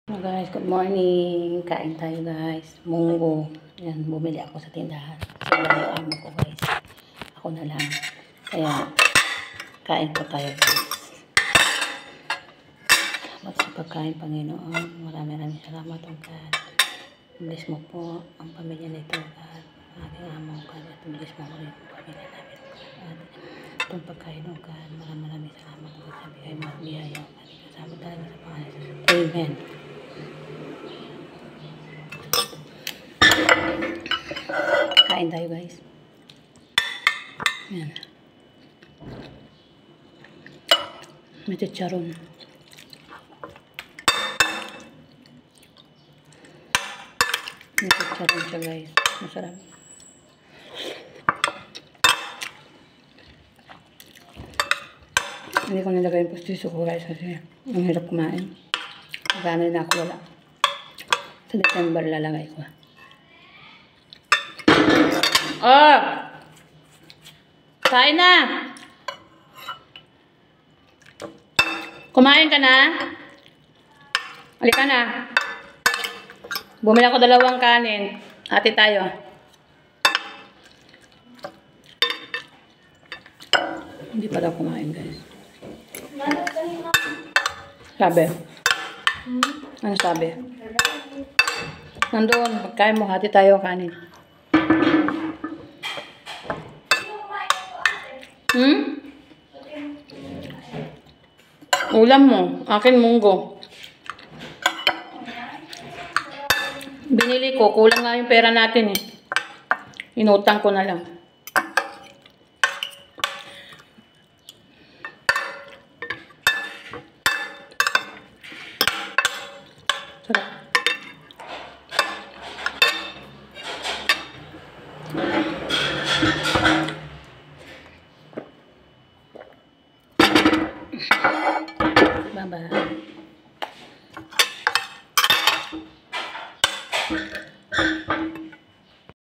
Hello guys, good morning. Kain tayo guys. Munggo. Yan, bumili ako sa tindahan. So, wala yung amo ko guys. Ako na lang. Kaya, kain po tayo guys. Salamat sa pagkain, Panginoon. Maraming salamat o God. Bless mo po ang pamilya nito God. Aking amo God. At bless mo rin ang pamilya namin God. At itong pagkain o God. Maraming salamat o God. Sabi kayo mga biyaya. Kasama talaga sa Panginoon. Amen. Kain tayo guys. Yan. May chicharon. May chicharon siya guys. Masarap. Hindi ko nilagay yung pustiso ko guys kasi ang hirap kumain. Gano'n na ako wala. Sa December lalagay ko. Oh! Kain na! Kumain ka na? Halika na. Bumili ako 2 kanin. Ate tayo. Hindi pa daw kumain guys. Sabi. Ano sabi? Nandun, pagkain mo, hati tayo kanin. Ulam mo, akin munggo. Binili ko, kulang nga yung pera natin eh. Inutang ko na lang. Sarap. Bye-bye.